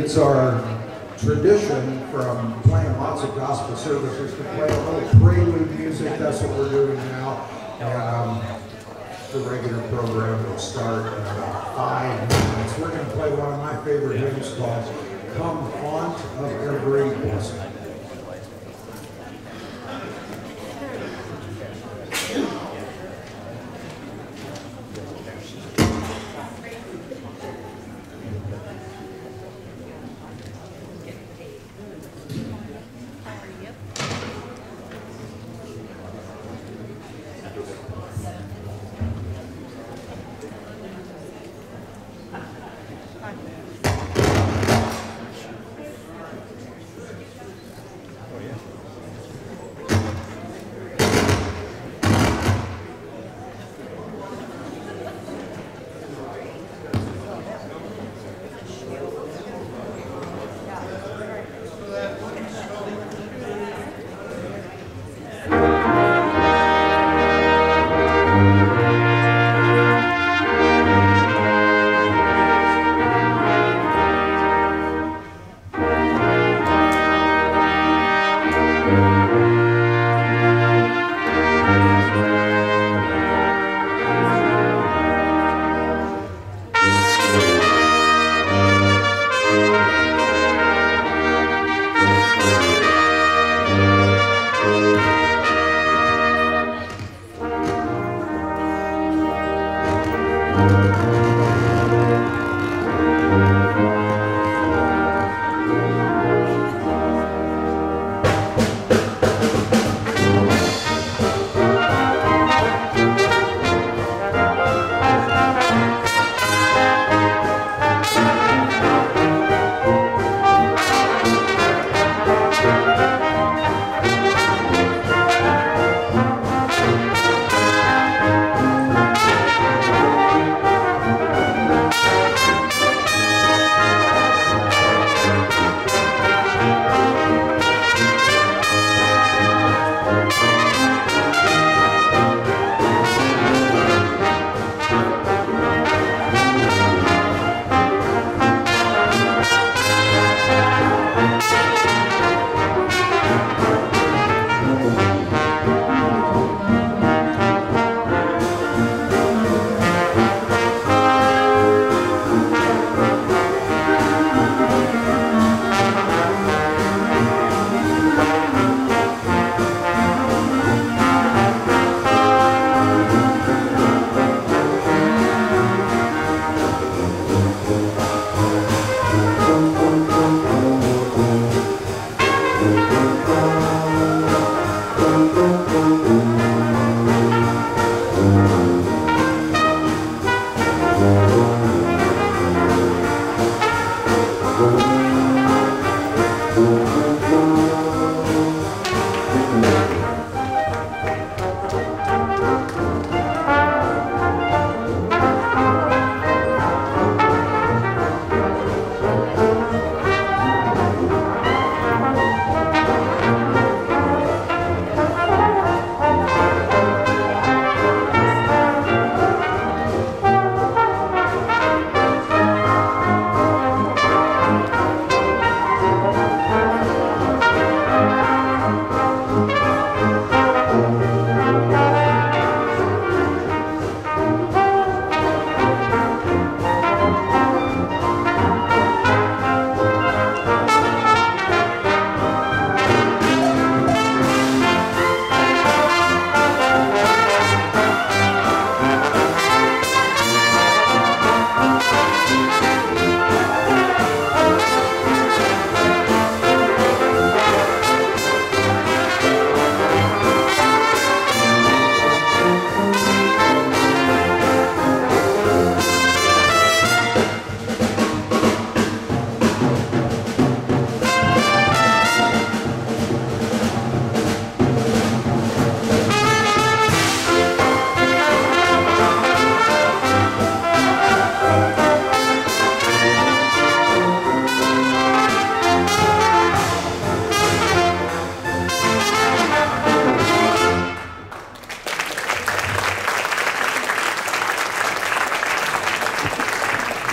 It's our tradition from playing lots of gospel services to play a little prelude music. That's what we're doing now. And the regular program will start in about 5 minutes. We're going to play one of my favorite hymns called Come Font of Every Blessing.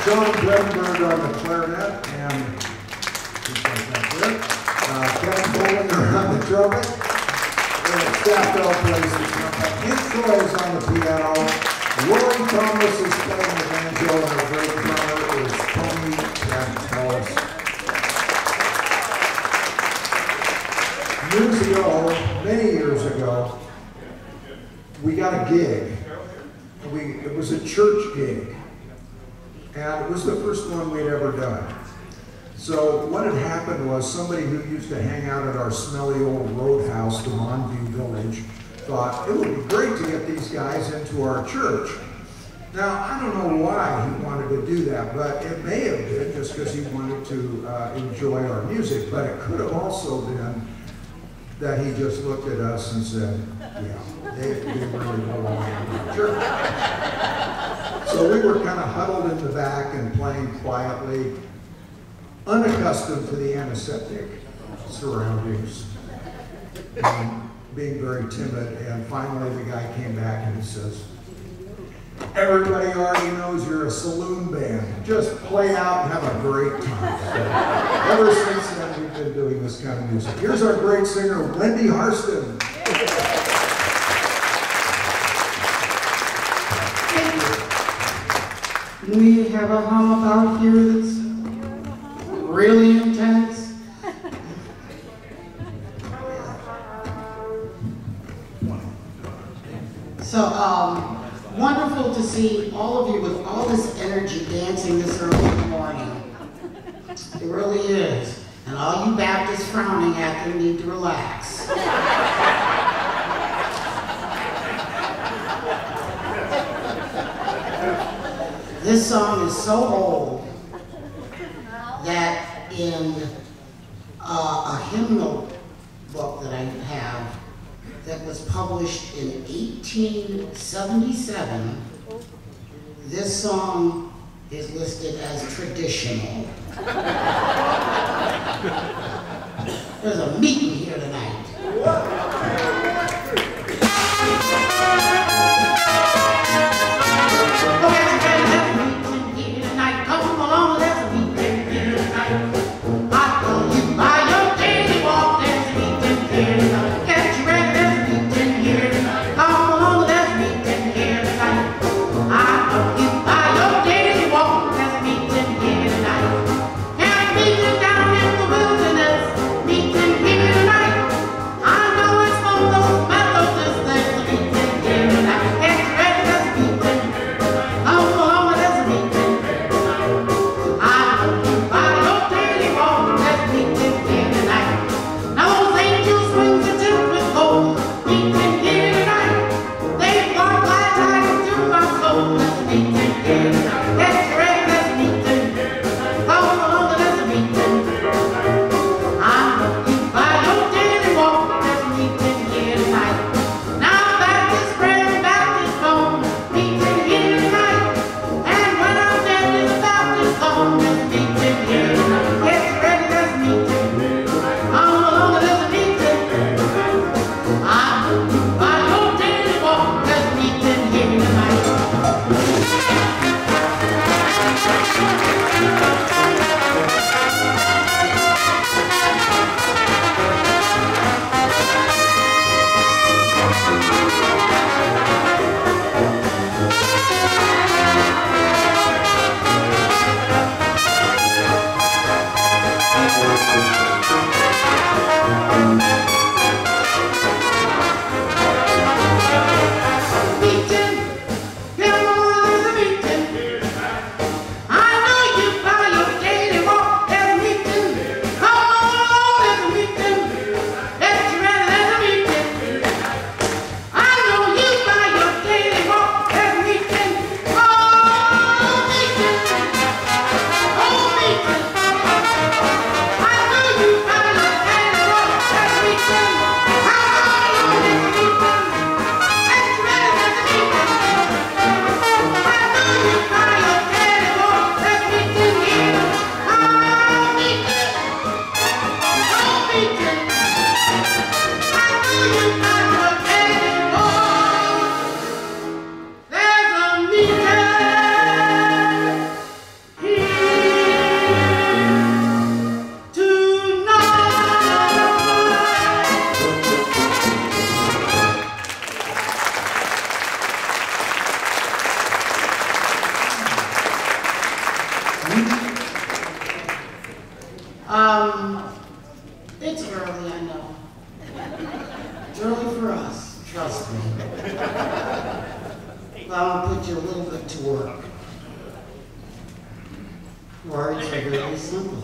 John Brenberg on the clarinet, and on the trumpet. Staffel plays the trumpet. Nick Troy is on the piano. Rory Thomas is playing the banjo, and our great drummer is Tony Dantellis. Years ago, many years ago, we got a gig. It was a church gig, and it was the first one we'd ever done. So what had happened was somebody who used to hang out at our smelly old roadhouse, the Monview Village, thought it would be great to get these guys into our church. Now, I don't know why he wanted to do that, but it may have been just because he wanted to enjoy our music, but it could have also been that he just looked at us and said, yeah, they really belong in our church. So we were kind of huddled in the back and playing quietly, unaccustomed to the antiseptic surroundings, being very timid, and finally the guy came back and he says, everybody already knows you're a saloon band. Just play out and have a great time. So, ever since then, we've been doing this kind of music. Here's our great singer, Wendy Harston. We have a hum out here that's really intense. So, wonderful to see all of you with all this energy dancing this early in the morning. It really is. And all you Baptists frowning at them need to relax. This song is so old that in a hymnal book that I have that was published in 1877, this song is listed as traditional. There's a meeting here tonight. Meeting here tonight. It's early for us, trust me. But I'll put you a little bit to work. Words are really simple.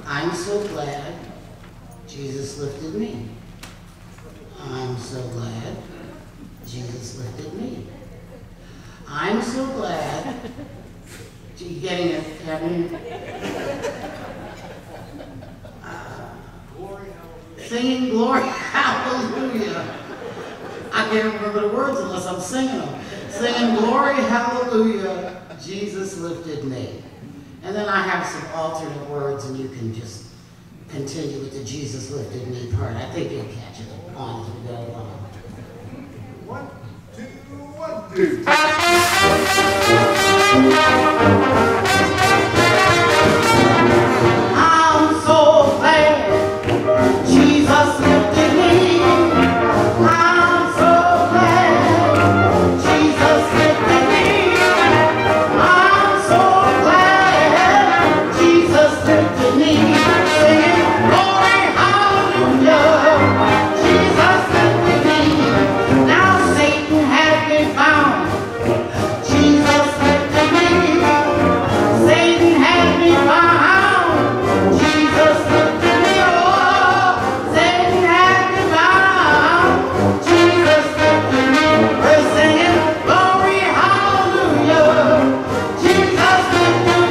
I'm so glad Jesus lifted me. I'm so glad Jesus lifted me. I'm so glad. You getting it, Kevin? Singing glory, hallelujah. I can't remember the words unless I'm singing them. Singing glory, hallelujah, Jesus lifted me. And then I have some alternate words and you can just continue with the Jesus lifted me part. I think you'll catch it on as we go along. 1, 2, 1, 2. I'm so glad Jesus lifted me. I'm so glad Jesus lifted me. I'm so glad Jesus lifted me. Singing glory, hallelujah. Jesus lifted me. Now Satan has been found. Jesus lifted me. Satan has been found. Jesus lifted me. Oh, Satan has been found. Jesus lifted me. We're singing glory, hallelujah. Jesus lifted me.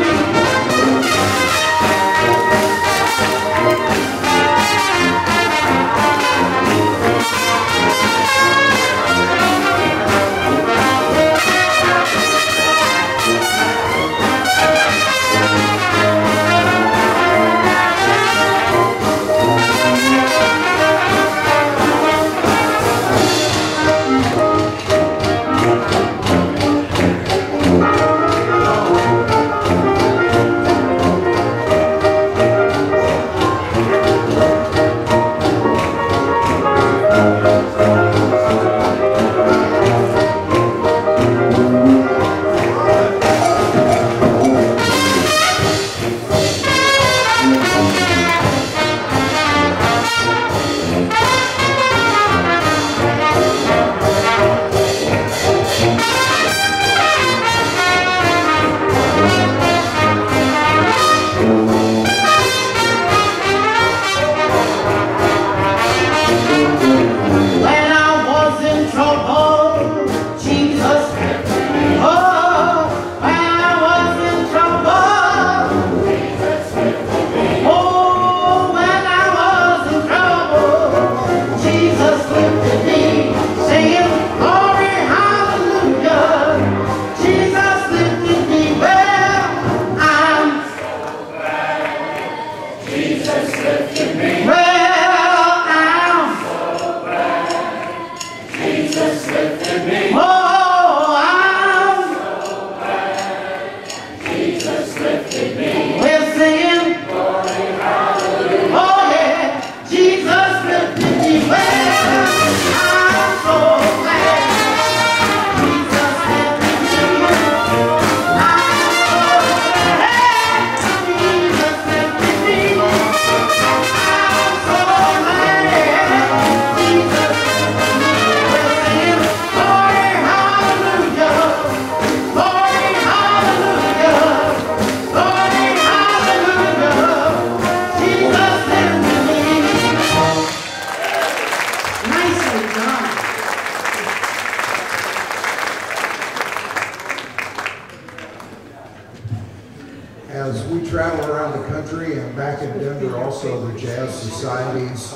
As we travel around the country and back in Denver also, the jazz societies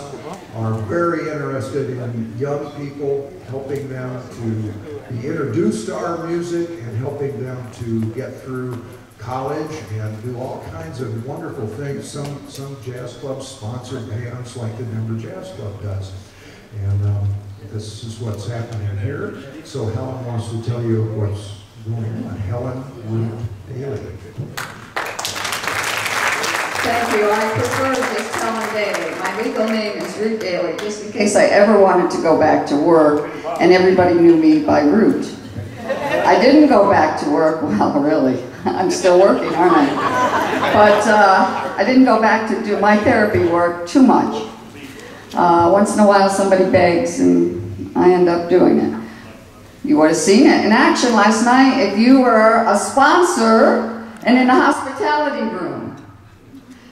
are very interested in young people, helping them to be introduced to our music and helping them to get through college and do all kinds of wonderful things. Some jazz clubs sponsor bands like the Denver Jazz Club does. And this is what's happening here. So Helen wants to tell you what's going on. Helen Root Daly. Thank you. I prefer just Helen Daly. My legal name is Root Daly, just in case I ever wanted to go back to work and everybody knew me by Root. I didn't go back to work, well, really. I'm still working, aren't I? But I didn't go back to do my therapy work too much. Once in a while somebody begs and I end up doing it. You would have seen it in action last night if you were a sponsor and in the hospitality room.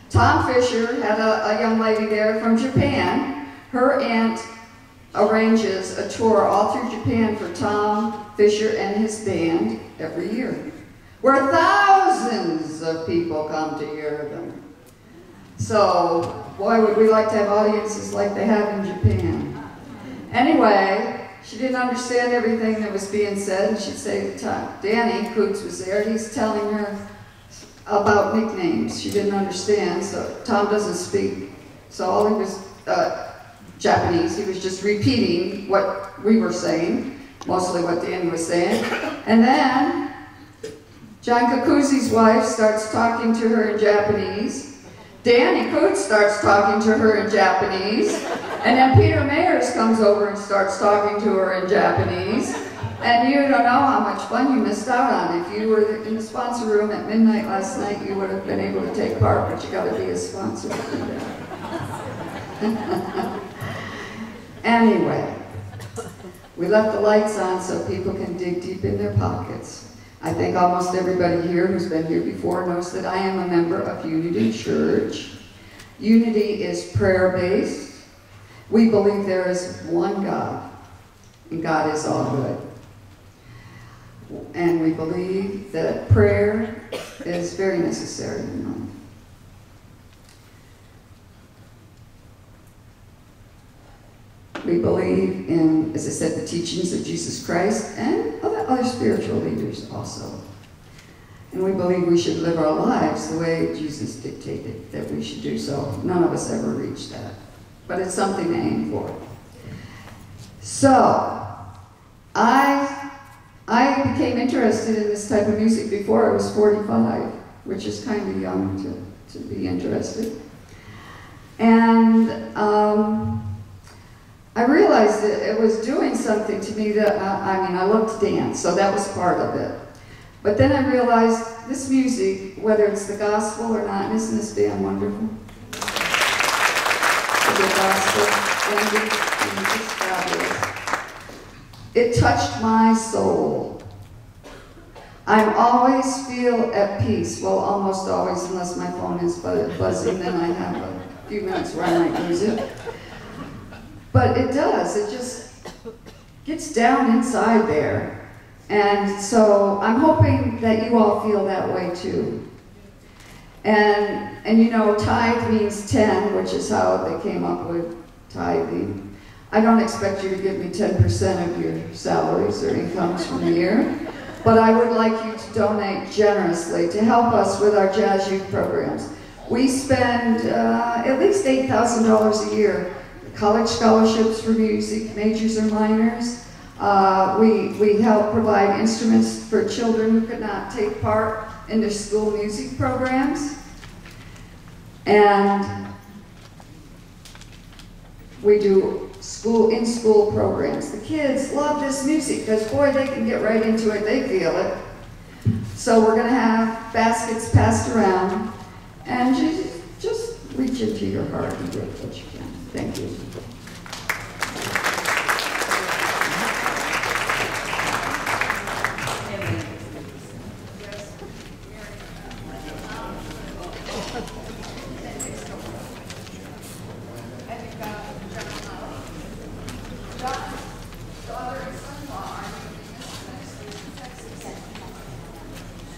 Tom Fisher had a young lady there from Japan. Her aunt arranges a tour all through Japan for Tom Fisher and his band every year, where thousands of people come to hear them. So, boy, would we like to have audiences like they have in Japan. Anyway, she didn't understand everything that was being said, and she'd say to Tom, Danny Coots was there, he's telling her about nicknames. She didn't understand, so Tom doesn't speak. So all he was, Japanese, he was just repeating what we were saying, mostly what Danny was saying. And then, John Kakuzi's wife starts talking to her in Japanese. Danny Coots starts talking to her in Japanese, and then Peter Mayers comes over and starts talking to her in Japanese, and you don't know how much fun you missed out on. If you were in the sponsor room at midnight last night, you would have been able to take part, but you got to be a sponsor to do that. Anyway, we left the lights on so people can dig deep in their pockets. I think almost everybody here who's been here before knows that I am a member of Unity Church. Unity is prayer-based. We believe there is one God, and God is all good. And we believe that prayer is very necessary in life. We believe in, as I said, the teachings of Jesus Christ and other spiritual leaders also. And we believe we should live our lives the way Jesus dictated that we should do so. None of us ever reached that, but it's something to aim for. So, I became interested in this type of music before I was 45, which is kind of young to be interested. And I realized that it was doing something to me that, I love to dance, so that was part of it. But then I realized this music, whether it's the gospel or not, and isn't this band wonderful? The gospel, it's fabulous. It touched my soul. I always feel at peace, well, almost always, unless my phone is buzzing, then I have a few minutes where I might lose it. But it does, it just gets down inside there. And so I'm hoping that you all feel that way too. And you know, tithe means 10, which is how they came up with tithing. I don't expect you to give me 10% of your salaries or incomes from the year, but I would like you to donate generously to help us with our jazz youth programs. We spend at least $8,000 a year. College scholarships for music, majors or minors. We help provide instruments for children who could not take part in their school music programs. And we do in-school programs. The kids love this music because, boy, they can get right into it, they feel it. So we're going to have baskets passed around, and just reach into your heart and give what you can. Thank you.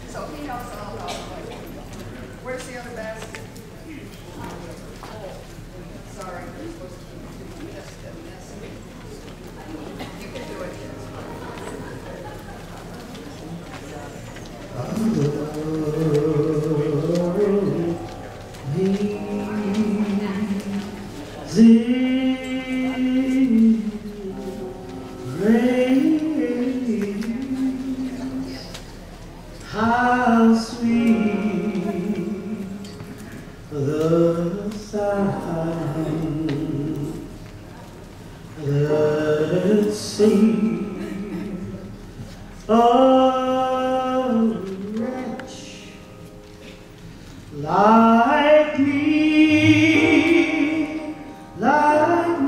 So he knows all about it. Where's the other basket? Sorry, you're supposed to do this. You can do it. How sweet the sound that sings a wretch like me, like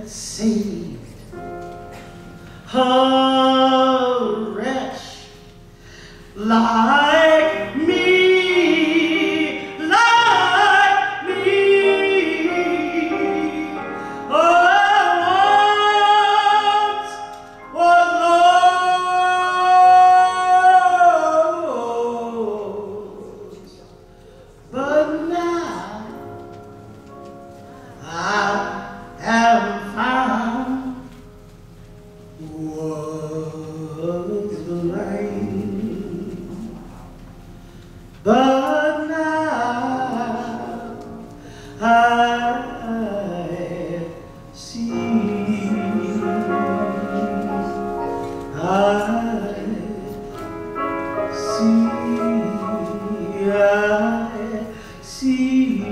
saved a wretch like me, like me. Oh, once was lost, but now I am found. Was blind, but now I see. I see.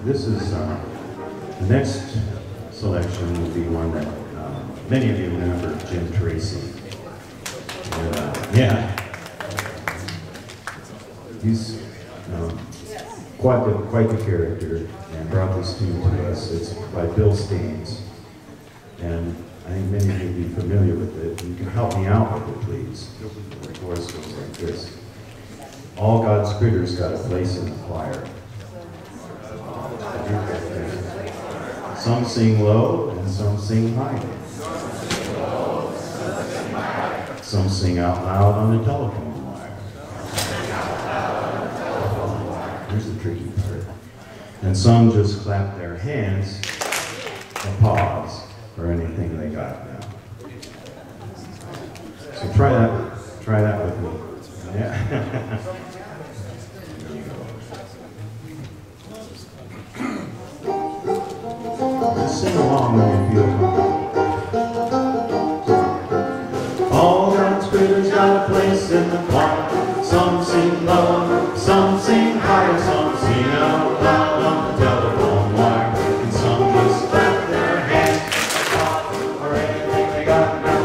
this is, the next selection will be one that many of you remember, Jim Tracy. Yeah. He's quite the character, and brought this tune to us. It's by Bill Staines, and I think many of you will be familiar with it. You can help me out with it, please. The chorus goes like this. All God's critters got a place in the choir. Some sing low and some sing high. Some sing out loud on the telephone wire. Here's the tricky part. And some just clap their hands, applause, or anything they got now. So try that with me. Yeah. Sing along when you feel comfortable. All God's critters got a place in the choir. Some sing low, some sing high, some sing out loud on the telephone wire, and some just clap their hands or anything they got now.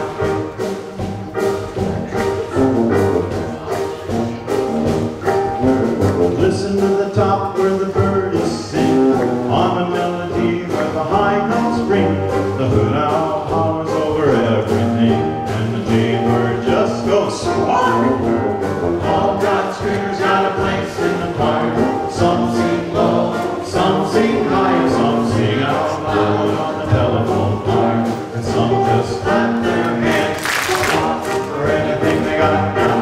Listen to the top where the birdies sing, on the melody where the high notes ring. The hoot owl hollers over everything, and the jaybird just goes squawk. All God's critters got a place in the choir. Some sing low, some sing high, some sing out loud on the telephone wire, and some just clap their hands for anything they got now.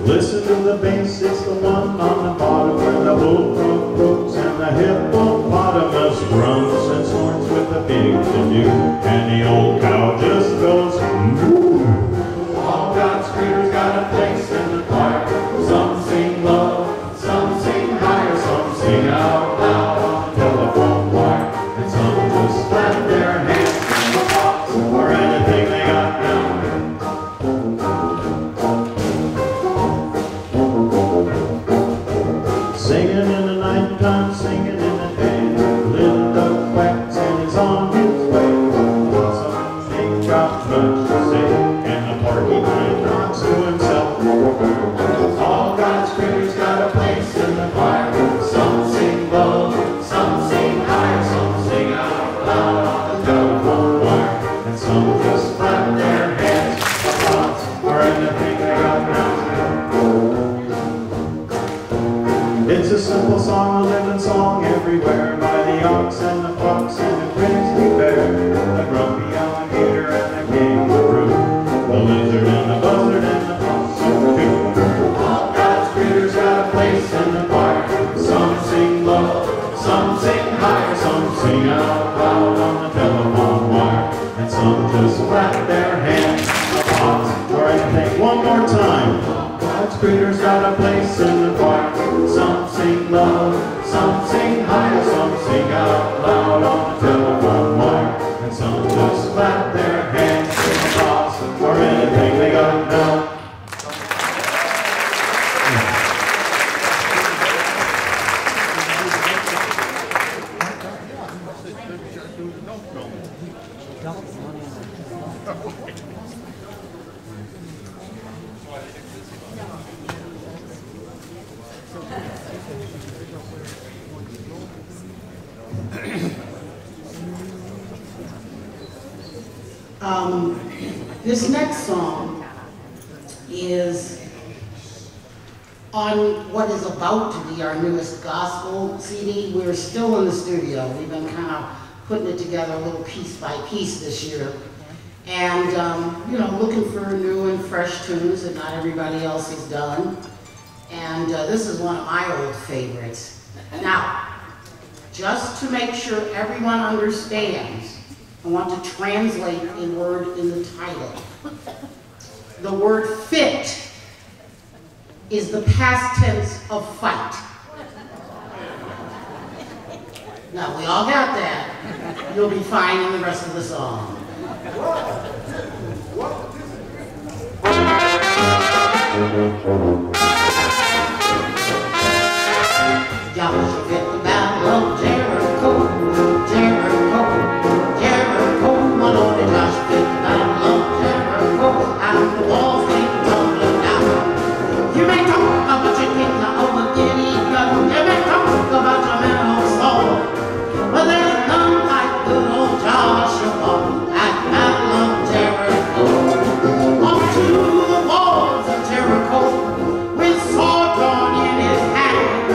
Listen to the bass, it's the one on the bottom where the bullfrog croaks and the hippopotamus grunts and snorts with the big to-do, and the old cow just goes moo. All God's critters got a place in the choir. Some sing low, some sing higher, some sing out loud on the telephone wire, and some just clap their hands or anything they got now. Singing in the nighttime, singing in the day. Little duck quacks and he's on his way. Some ain't got much to say, and the porcupine talks to himself. All God's critters got a place in the choir. Some sing low, some sing high, some sing out loud on the telephone wire, and some just clap their hands or anything they got now. It's a simple song, a living song everywhere, by the ox and the fox and the grizzly bear, the grumpy alligator and the kangaroo, the lizard and the buzzard and the possum too. All God's critters got a place in the choir. Some sing low, some sing higher, some sing out loud on the telephone wire, and some just clap their hands, applause, or anything. One more time. God's critters got a place in the choir. Some sing low, some sing higher, some sing out loud on the telephone wire, and some just clap their hands, applause, or anything they got now. This next song is on what is about to be our newest gospel CD. We're still in the studio. We've been kind of putting it together a little piece by piece this year. And, you know, looking for new and fresh tunes that not everybody else has done. And this is one of my old favorites. Now, just to make sure everyone understands, I want to translate a word in the title. The word fit is the past tense of fight. Now, we all got that. You'll be fine in the rest of the song. Joshua at the battle of Jericho, Jericho, Jericho, my Lord, Joshua at the battle of Jericho, and the walls came tumbling down. You may talk about your king over Guinea gun, you may talk about your men on Saul, but there's none like good old Joshua at the battle of Jericho. Up to the walls of Jericho, with sword drawn in his hand.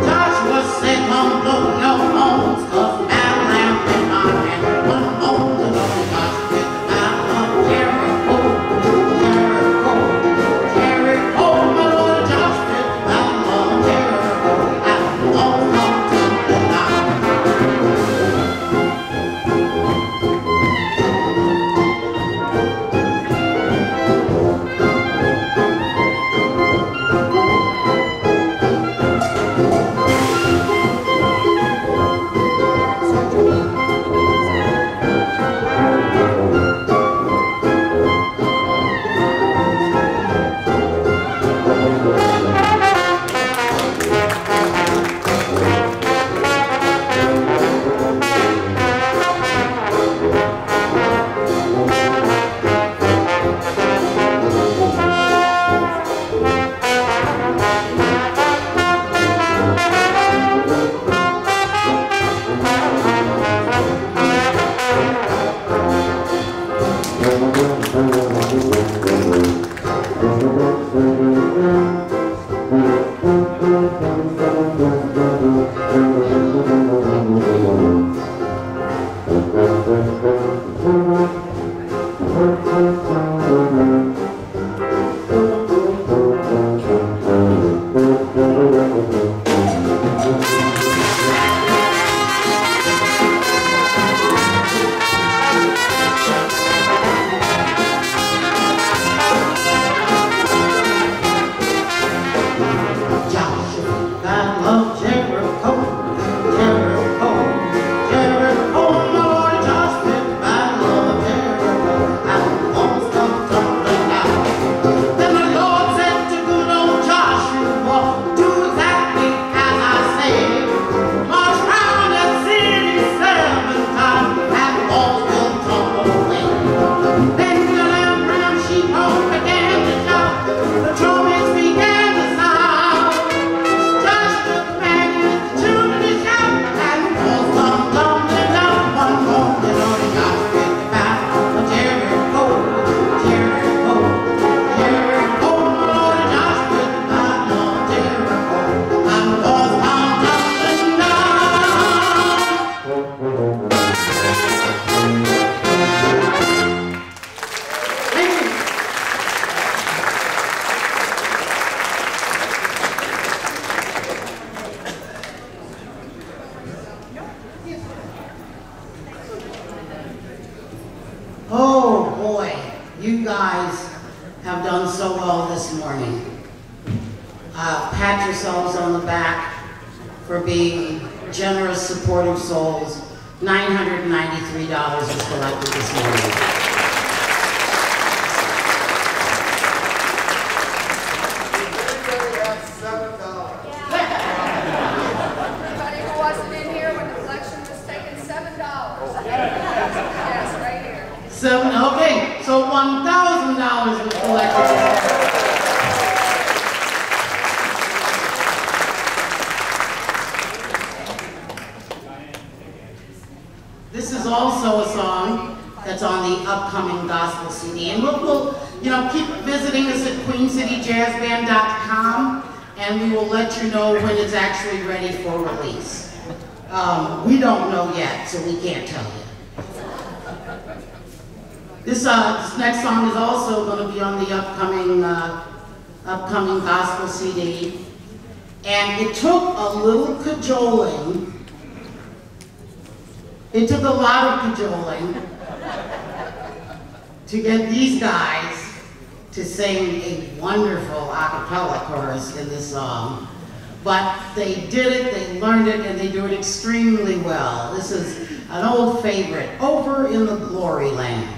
Joshua said, come blow your horns, 'cause battle has been our hand. One on the Lord, Joshua at the battle of Jericho, Jericho, Jericho, my Lord, Joshua at the battle of Jericho, and the walls come tumbling down. Oh boy, you guys have done so well this morning. Pat yourselves on the back for being generous, supportive souls. $993 is collected this morning. Anybody who wasn't in here when the collection was taken, $7. Yes, right here. Okay, so $1,000 was collected. This is also a song that's on the upcoming gospel CD, and we'll keep visiting us at queencityjazzband.com, and we will let you know when it's actually ready for release. We don't know yet, so we can't tell you. This next song is also going to be on the upcoming gospel CD, and it took a little cajoling. It took a lot of cajoling to get these guys to sing a wonderful a cappella chorus in this song. But they did it, they learned it, and they do it extremely well. This is an old favorite, Over in the Glory Land.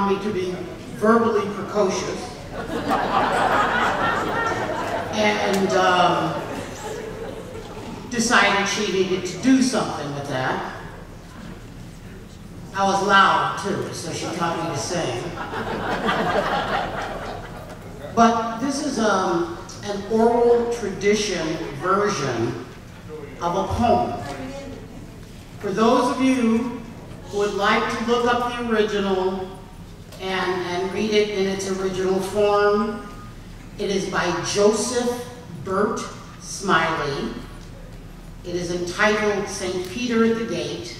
found me to be verbally precocious. And decided she needed to do something with that. I was loud too, so she taught me to sing. But this is an oral tradition version of a poem. For those of you who would like to look up the original and read it in its original form, it is by Joseph Burt Smiley. It is entitled St. Peter at the Gate,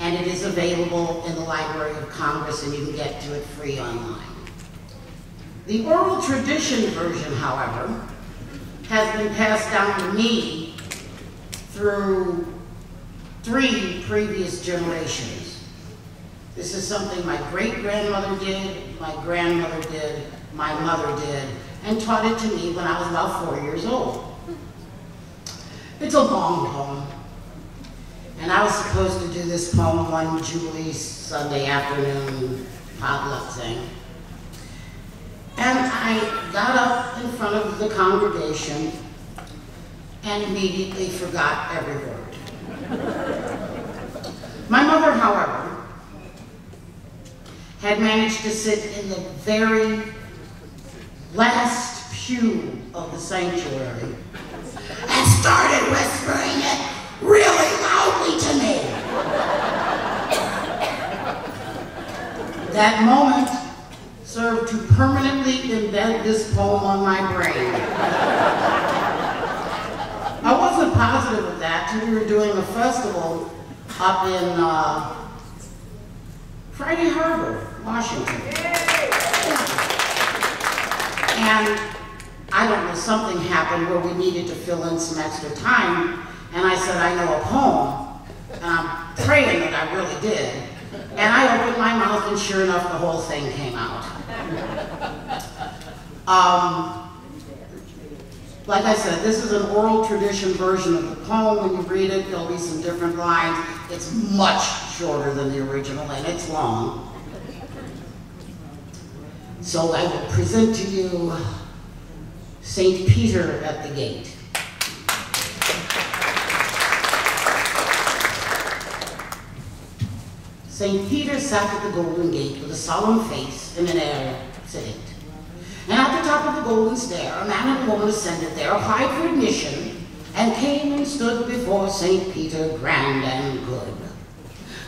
and it is available in the Library of Congress, and you can get to it free online. The oral tradition version, however, has been passed down to me through 3 previous generations. This is something my great-grandmother did, my grandmother did, my mother did, and taught it to me when I was about 4 years old. It's a long poem, and I was supposed to do this poem one Jubilee Sunday afternoon potluck thing. And I got up in front of the congregation and immediately forgot every word. My mother, however, had managed to sit in the very last pew of the sanctuary and started whispering it really loudly to me. That moment served to permanently embed this poem on my brain. I wasn't positive of that till we were doing a festival up in Friday Harbor, Washington. And I don't know, something happened where we needed to fill in some extra time, and I said, I know a poem, and I'm praying that I really did. And I opened my mouth, and sure enough, the whole thing came out. Like I said, this is an oral tradition version of the poem. When you read it, there'll be some different lines. It's much shorter than the original, and it's long. So I will present to you St. Peter at the Gate. St. Peter sat at the Golden Gate with a solemn face and an air sedate. And at the top of the golden stair, a man and a woman ascended there, applied for admission, and came and stood before St. Peter, grand and good.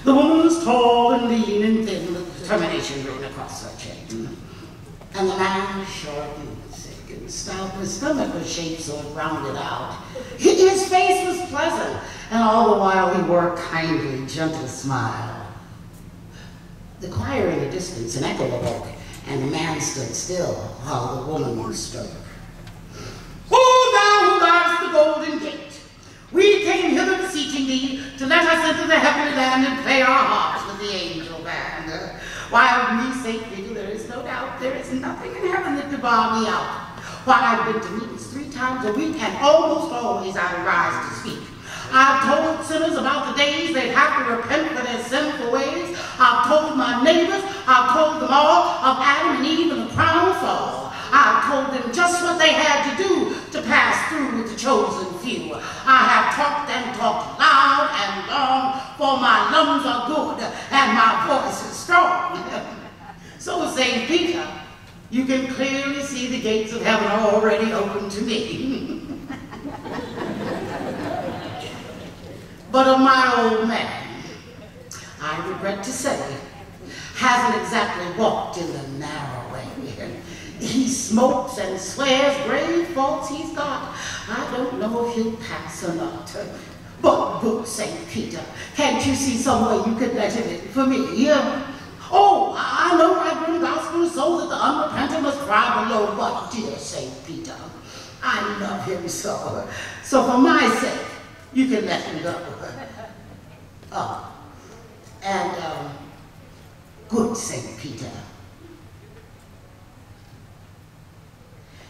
The woman was tall and lean and thin, with determination written across her chin. And the man was short and thick and stout, his stomach was shaped so it rounded out. His face was pleasant, and all the while he wore a kindly, gentle smile. The choir in the distance an echo awoke, and the man stood still while the woman stirred. O thou who guardest the golden gate, we came hither beseeching thee to let us into the heavenly land and play our harps with the angel band. While me, St. Peter, there is no doubt, there is nothing in heaven that could bar me out. Why, I've been to meetings 3 times a week, and almost always I rise to speak. I've told sinners about the days they have to repent for their sinful ways. I've told my neighbors, I've told them all of Adam and Eve and the crown fall. I've told them just what they had to do to pass through with the chosen few. I have talked and talked loud and long, for my lungs are good and my voice is strong. So, St. Peter, you can clearly see the gates of heaven are already open to me. But of my old man, I regret to say, hasn't exactly walked in the narrow way. He smokes and swears grave faults he's got. I don't know if he'll pass or not. But good St. Peter, can't you see some way you could let him in for me? Oh, I know I bring gospel so that the unrepentant must cry below, but dear St. Peter, I love him so. So for my sake, you can let him go. Oh, and good St. Peter.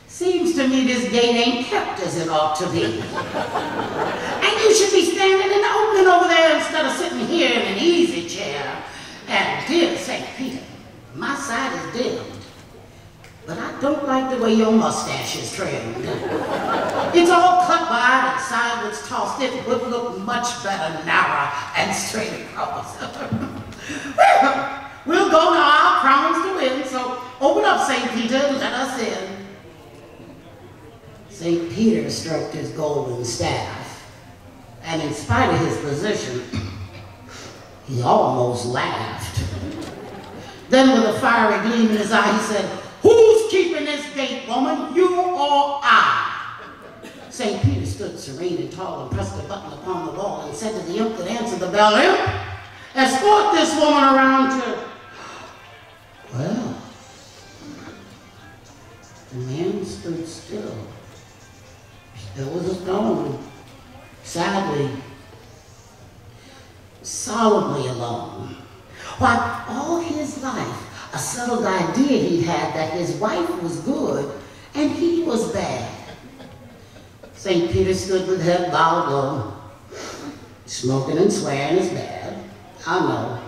Seems to me this gate ain't kept as it ought to be. And you should be standing in the opening over there instead of sitting here in an easy chair. And dear St. Peter, My sight is dimmed, but I don't like the way your mustache is trimmed. It's all cut wide and sideways tossed. It would look much better narrow and straight across. We'll go now, our crown's to win, so open up, St. Peter, and let us in. St. Peter stroked his golden staff, and in spite of his position, he almost laughed. Then with a fiery gleam in his eye, he said, "Who's keeping this gate, woman, you or I?" St. Peter stood serene and tall and pressed a button upon the wall and said to the imp that answered the bell, "Imp, escort this woman around to..." Well, the man stood still. Still as a stone, sadly, solemnly alone. Why, all his life, a settled idea he'd had that his wife was good and he was bad. St. Peter stood with head bowed low. Smoking and swearing is bad, I know.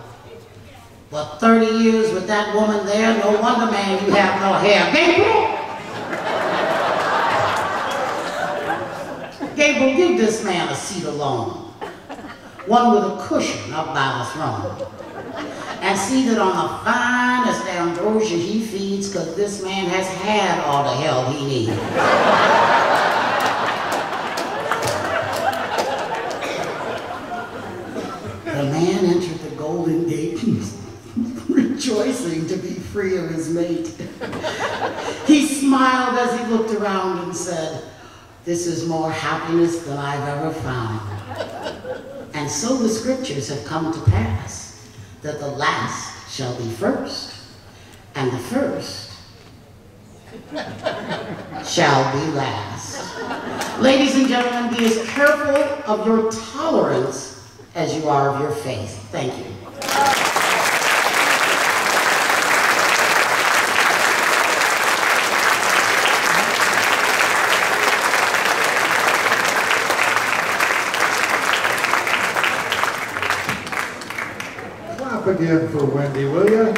But 30 years with that woman there, no wonder, man, you have no hair. Gabriel! Gabriel, give this man a seat alone. One with a cushion up by the throne. And see that on the finest ambrosia he feeds, because this man has had all the hell he needs. The man entered the Golden Gate, rejoicing to be free of his mate. He smiled as he looked around and said, "This is more happiness than I've ever found." And so the scriptures have come to pass, that the last shall be first, and the first shall be last. Ladies and gentlemen, be as careful of your tolerance as you are of your faith. Thank you. Clap again for Wendy, will you?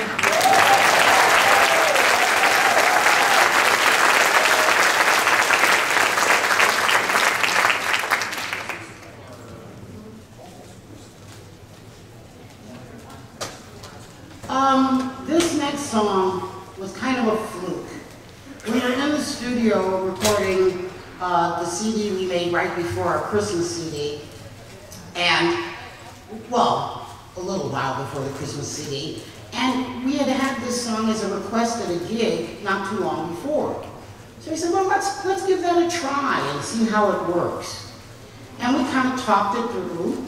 This next song was kind of a fluke. We were in the studio recording the CD we made right before our Christmas CD, and, well, a little while before the Christmas CD, and we had this song as a request at a gig not too long before. So we said, well, let's give that a try and see how it works. And we kind of talked it through,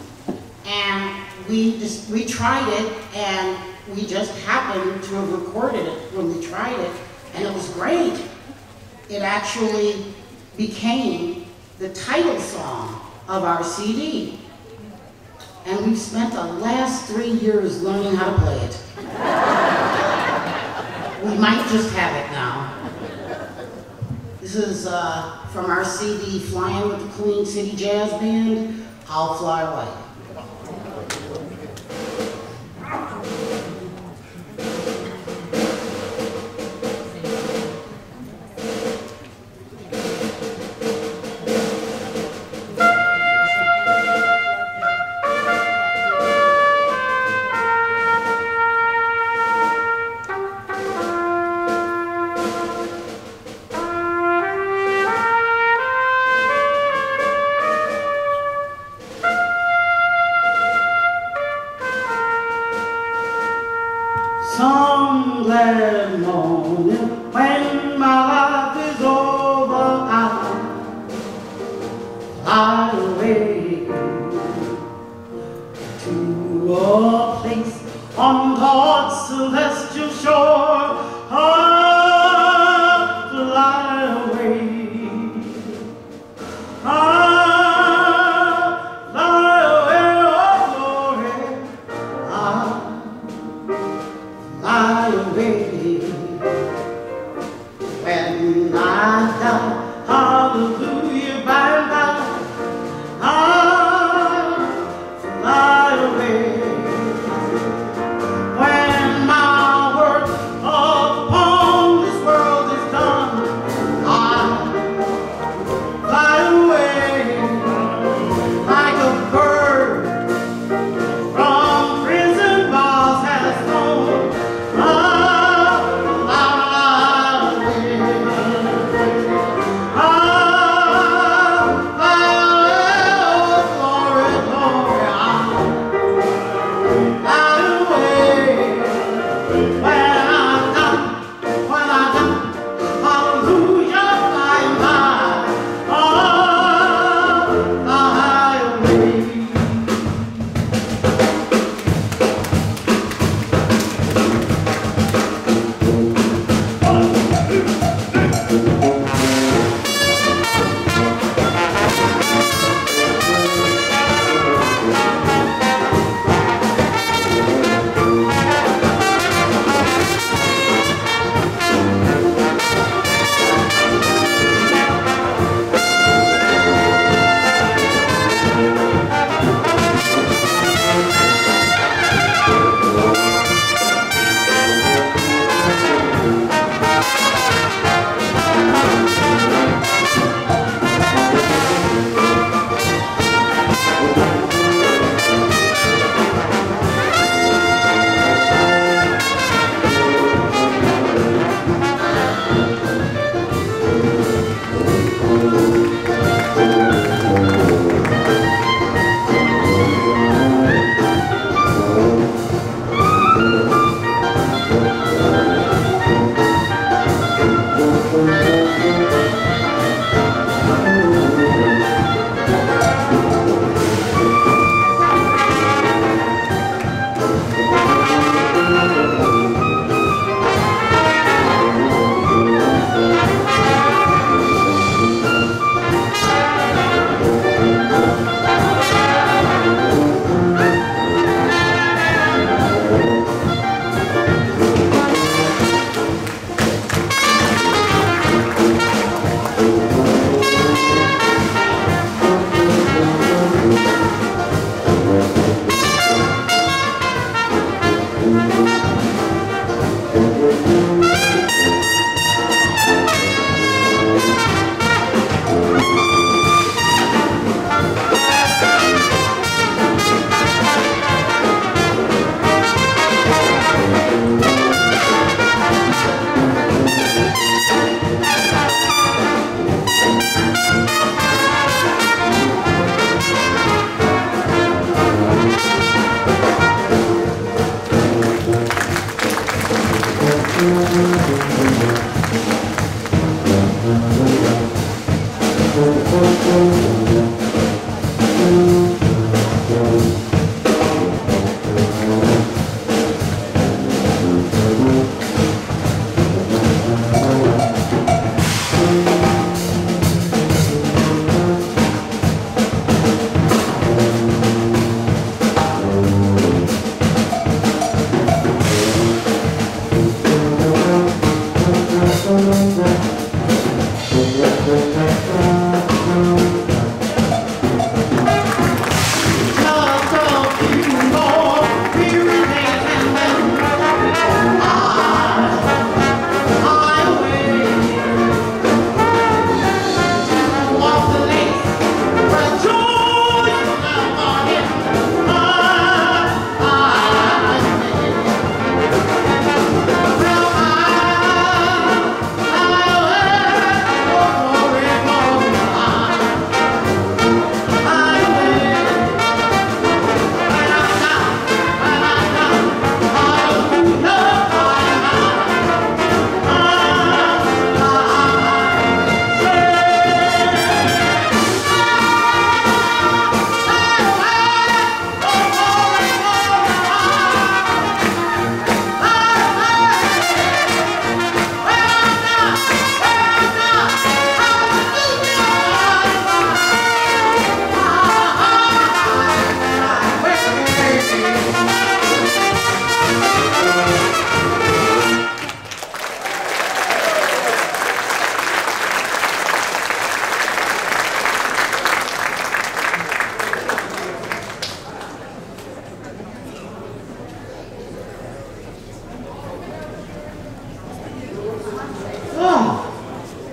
and we tried it, and we just happened to have recorded it when we tried it, and it was great. It actually became the title song of our CD. And we've spent the last 3 years learning how to play it. We might just have it now. This is from our CD, Flying with the Queen City Jazz Band, I'll Fly Away. Some glad morning when my life is over, I'll fly away to a place on God's celestial shore. I'll fly away. I'll fly away, oh glory. I'll fly away. When I die, hallelujah, by and by, I'll fly away. When my work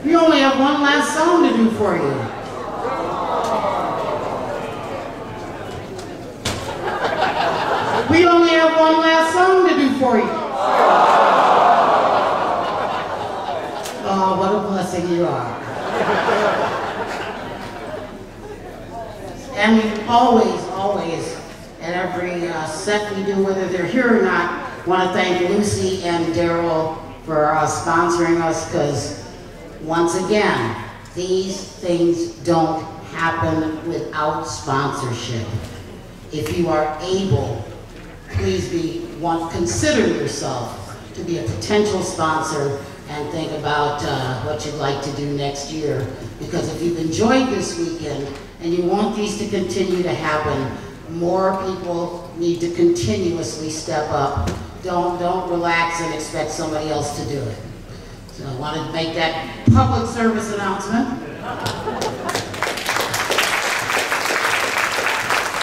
We only have one last song to do for you. We only have one last song to do for you. Oh, what a blessing you are. And we always, at every set we do, whether they're here or not, want to thank Lucy and Daryl for sponsoring us, because once again, these things don't happen without sponsorship. If you are able, please consider yourself to be a potential sponsor and think about what you'd like to do next year. Because if you've enjoyed this weekend and you want these to continue to happen, more people need to continuously step up. Don't relax and expect somebody else to do it. So I wanted to make that public service announcement.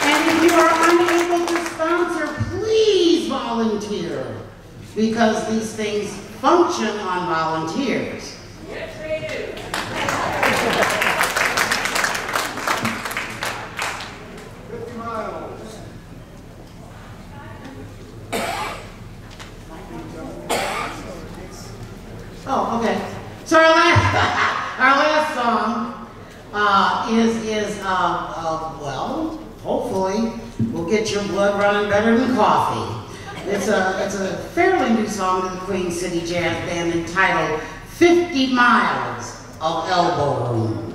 And if you are unable to sponsor, please volunteer, because these things function on volunteers. Yes, they do. 50 miles. Oh, okay. So our last song is well, hopefully we'll get your blood running better than coffee. It's a fairly new song to the Queen City Jazz Band entitled 50 Miles of Elbow Room.